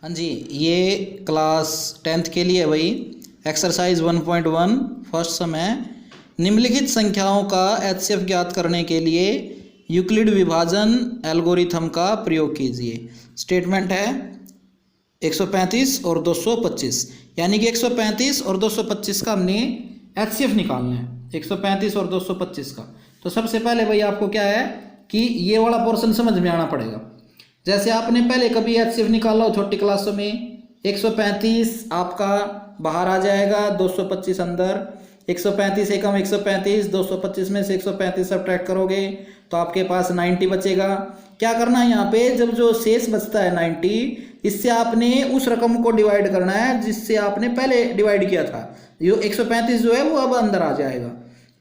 हाँ जी, ये class 10th के लिए वही एक्सरसाइज 1.1 फर्स्ट सम है। निम्नलिखित संख्याओं का एचसीएफ ज्ञात करने के लिए यूक्लिड विभाजन एल्गोरिथम का प्रयोग कीजिए। स्टेटमेंट है 135 और 225, यानी कि 135 और 225 का हमने एचसीएफ निकालना है। 135 और 225 का तो सबसे पहले भाई आपको क्या है कि ये वाला पोर्शन समझ में आना पड़ेगा। जैसे आपने पहले कभी एचसीएफ निकाला हो छोटी क्लासों में, 135 आपका बाहर आ जाएगा, 225 अंदर। 135 एकम 135, 225 में से 135 सब्ट्रैक्ट करोगे तो आपके पास 90 बचेगा। क्या करना है यहाँ पे, जब जो शेष बचता है 90, इससे आपने उस रकम को डिवाइड करना है जिससे आपने पहले डिवाइड किया था। जो 135 जो है वो अब अंदर आ जाएगा,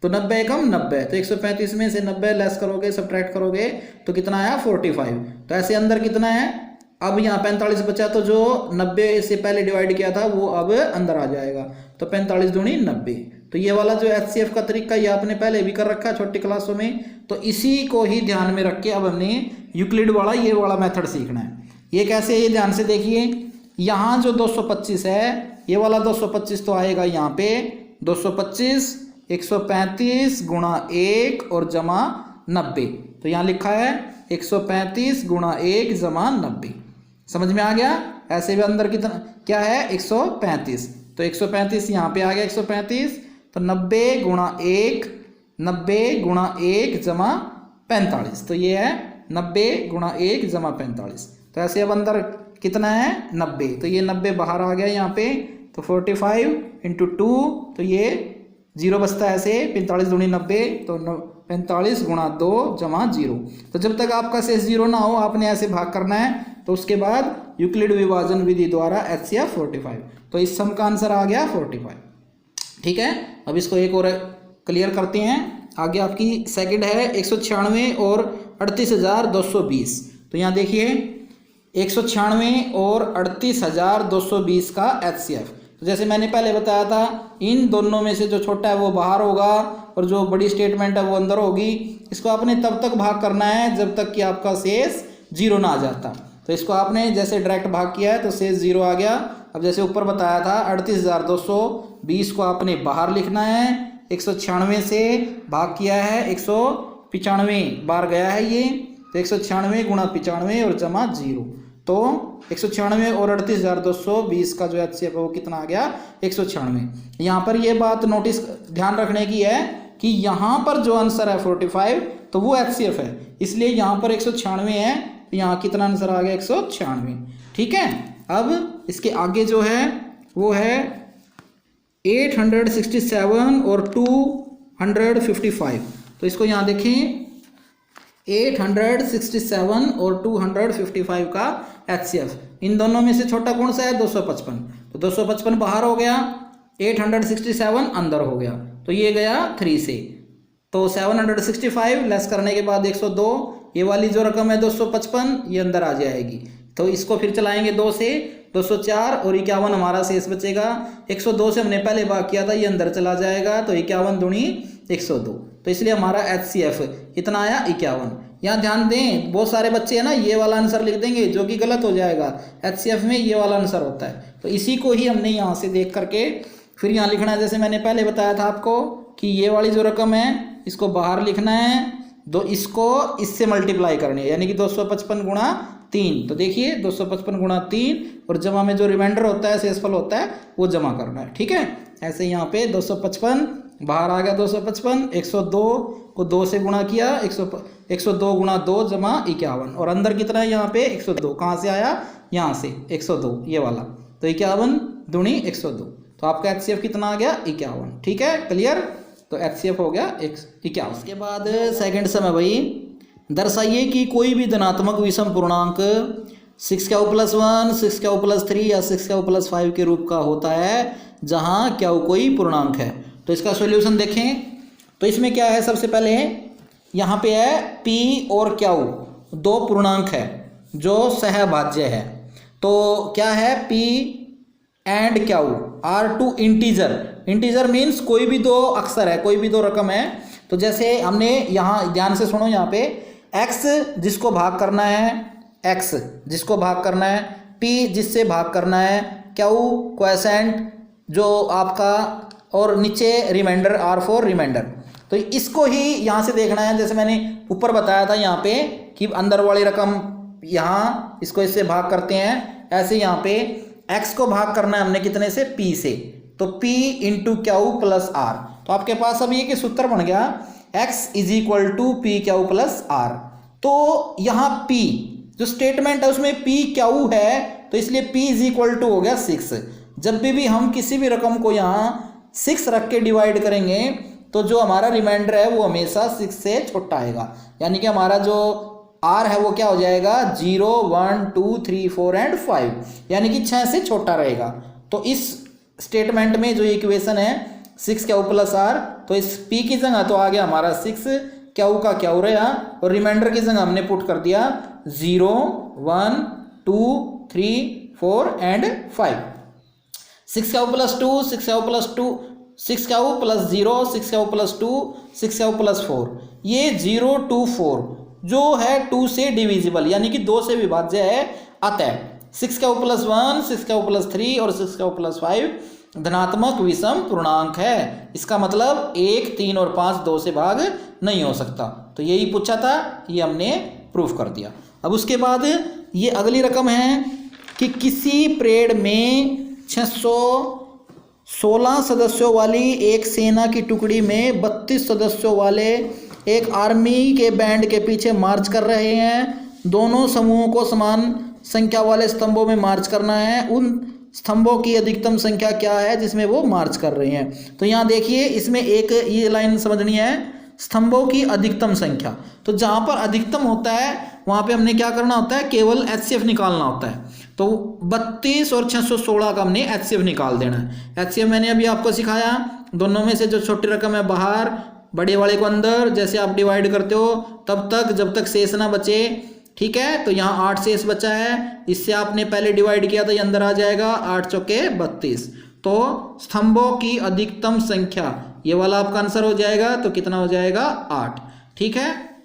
तो 90 एकम 90, तो 135 में से 90 लेस करोगे, सब्ट्रैक्ट करोगे तो कितना आया 45। तो ऐसे अंदर कितना है, अब यहाँ 45 बचा, तो जो 90 से पहले डिवाइड किया था वो अब अंदर आ जाएगा, तो 45 दूनी 90। तो ये वाला जो एचसीएफ का तरीका ये आपने पहले भी कर रखा है छोटी क्लासों में, तो इसी को ही ध्यान में रख के अब हमने यूक्लिड वाला ये वाला मेथड सीखना है। ये कैसे, ये ध्यान से देखिए। यहाँ जो 225 है, ये वाला 225 तो आएगा यहाँ पे 225 135 गुणा 1 और जमा 90, तो यहाँ लिखा है 135 गुणा 1 जमा 90। समझ में आ गया। ऐसे भी अंदर कितना क्या है 135, तो 135 यहाँ पे आ गया 135, तो 90 गुणा 1, 90 गुणा 1 जमा 45, तो ये है 90 गुणा 1 जमा 45। तो ऐसे अब अंदर कितना है 90, तो ये 90 बाहर आ गया यहाँ पे, तो 45 इंटू 2, तो ये 0 बचता है ऐसे, 45 दूनी 90, तो 45 गुणा 2 जमा 0। तो जब तक आपका शेष 0 ना हो आपने ऐसे भाग करना है, तो उसके बाद यूक्लिड विभाजन विधि द्वारा एचसीएफ 45। तो इस सम का आंसर आ गया 45। ठीक है, अब इसको एक और क्लियर करते हैं। आगे आपकी सेकंड है 196 और 38,220। तो यहाँ देखिए 196 और 38,220 का एचसीएफ। तो जैसे मैंने पहले बताया था, इन दोनों में से जो छोटा है वो बाहर होगा और जो बड़ी स्टेटमेंट है वो अंदर होगी। इसको आपने तब तक भाग करना है जब तक कि आपका शेष 0 ना आ जाता। तो इसको आपने जैसे डायरेक्ट भाग किया है तो शेष 0 आ गया। अब जैसे ऊपर बताया था 38,220 को आपने बाहर लिखना है, 196 से भाग किया है, 195 बार गया है ये, तो 196 गुणा 95 और जमा 0, तो 196 और 38,220 का जो एचसीएफ है वो कितना आ गया 196। यहाँ पर ये बात नोटिस ध्यान रखने की है कि यहाँ पर जो आंसर है 45 तो वो एचसीएफ है, इसलिए यहाँ पर 196 है, तो यहाँ कितना आंसर आ गया 196। ठीक है, अब इसके आगे जो है वो है 867 और 255। तो इसको यहाँ देखें 867 और 255 का एचसीएफ। इन दोनों में से छोटा कौन सा है 255, तो 255 बाहर हो गया, 867 अंदर हो गया, तो ये गया 3 से, तो 765 लेस करने के बाद 102, ये वाली जो रकम है 255 ये अंदर आ जाएगी। तो इसको फिर चलाएंगे 2 से, 204 और 51 हमारा शेष बचेगा। 102 से हमने पहले भाग किया था, ये अंदर चला जाएगा, तो 51 दूनी 102, तो इसलिए हमारा एचसीएफ कितना आया 51। यहाँ ध्यान दें, बहुत सारे बच्चे हैं ना ये वाला आंसर लिख देंगे जो कि गलत हो जाएगा। एचसीएफ में ये वाला आंसर होता है, तो इसी को ही हमने यहाँ से देख करके फिर यहाँ लिखना है। जैसे मैंने पहले बताया था आपको कि ये वाली जो रकम है इसको बाहर लिखना है, इसको इससे मल्टीप्लाई करनी है, यानी कि 255 गुणा 3। तो देखिए 255 गुणा 3 और जमा में जो रिमाइंडर होता है शेषफल होता है वो जमा करना है। ठीक है, ऐसे यहाँ पे 255 बाहर आ गया 255, 102 को 2 से गुणा किया, 102 गुणा 2 जमा 51, और अंदर कितना है यहाँ पे 102, कहाँ से आया यहाँ से 102 ये वाला, तो 51 दूनी 102, तो आपका एचसीएफ कितना आ गया 51। ठीक है, क्लियर, तो एचसीएफ हो गया 51। उसके बाद सेकंड सम है भाई, दर्शाइए कि कोई भी धनात्मक विषम पूर्णांक 6q+1, 6q+3 या 6q+5 के रूप का होता है जहां q कोई पूर्णांक है। तो इसका सॉल्यूशन देखें, तो इसमें क्या है, सबसे पहले यहाँ पे है p और q, दो पूर्णांक है जो सहभाज्य है। तो क्या है p and q are two integer, integer means कोई भी दो अक्षर है, कोई भी दो रकम है। तो जैसे हमने यहाँ ध्यान से सुनो, यहाँ पे x जिसको भाग करना है, x जिसको भाग करना है पी जिससे भाग करना है, क्यू क्वोशेंट जो आपका, और नीचे रिमाइंडर आर फॉर रिमाइंडर। तो इसको ही यहाँ से देखना है, जैसे मैंने ऊपर बताया था यहाँ पे कि अंदर वाली रकम यहाँ इसको इससे भाग करते हैं, ऐसे यहाँ पे x को भाग करना है हमने कितने से, p से, तो p into q plus r. तो आपके पास अब ये कि सूत्र बन गया x is equal to p q plus r. तो यहाँ p जो स्टेटमेंट है उसमें p क्यू है, तो इसलिए p इज इक्वल टू हो गया 6। जब भी हम किसी भी रकम को यहाँ 6 रख के डिवाइड करेंगे तो जो हमारा रिमाइंडर है वो हमेशा 6 से छोटा आएगा, यानी कि हमारा जो r है वो क्या हो जाएगा 0 1 2 3 4 एंड 5, यानी कि 6 से छोटा रहेगा। तो इस स्टेटमेंट में जो इक्वेशन है 6 क्यू प्लस आर, तो इस p की जगह तो आ गया हमारा 6, क्यू का क्यू रहा, और रिमाइंडर की जगह हमने पुट कर दिया 0 1 2 3 4 and 5। 6 Q plus 2 6 Q plus 2 6 Q plus 0 6 Q plus 2 6 Q plus 4, ये 0 2 4 जो है 2 से डिविजिबल यानी कि 2 से विभाज्य है, अतः 6 क्यू प्लस 1 6 क्यू प्लस 3 और 6 क्यू प्लस 5 धनात्मक विषम पूर्णांक है। इसका मतलब 1 3 और 5 2 से भाग नहीं हो सकता। तो यही पूछा था, ये हमने प्रूफ कर दिया। अब उसके बाद ये अगली रकम है कि किसी परेड में 616 सदस्यों वाली एक सेना की टुकड़ी में 32 सदस्यों वाले एक आर्मी के बैंड के पीछे मार्च कर रहे हैं। दोनों समूहों को समान संख्या वाले स्तंभों में मार्च करना है। उन स्तंभों की अधिकतम संख्या क्या है जिसमें वो मार्च कर रहे हैं। तो यहाँ देखिए, इसमें एक ये लाइन समझनी है, स्तंभों की अधिकतम संख्या। तो जहाँ पर अधिकतम होता है वहाँ पे हमने क्या करना होता है, केवल HCF निकालना होता है। तो 32 और 616 का हमने HCF निकाल देना है। HCF मैंने अभी आपको सिखाया, दोनों में से जो छोटी रकम है बाहर, बड़े वाले को अंदर, जैसे आप डिवाइड करते हो तब तक जब तक शेष ना बचे, ठीक है। तो यहाँ 8 शेष बचा है, इससे आपने पहले डिवाइड किया था, ये अंदर आ जाएगा, 8 चौके 32। तो स्तंभों की अधिकतम संख्या ये वाला आपका आंसर हो जाएगा। तो कितना हो जाएगा 8, ठीक है।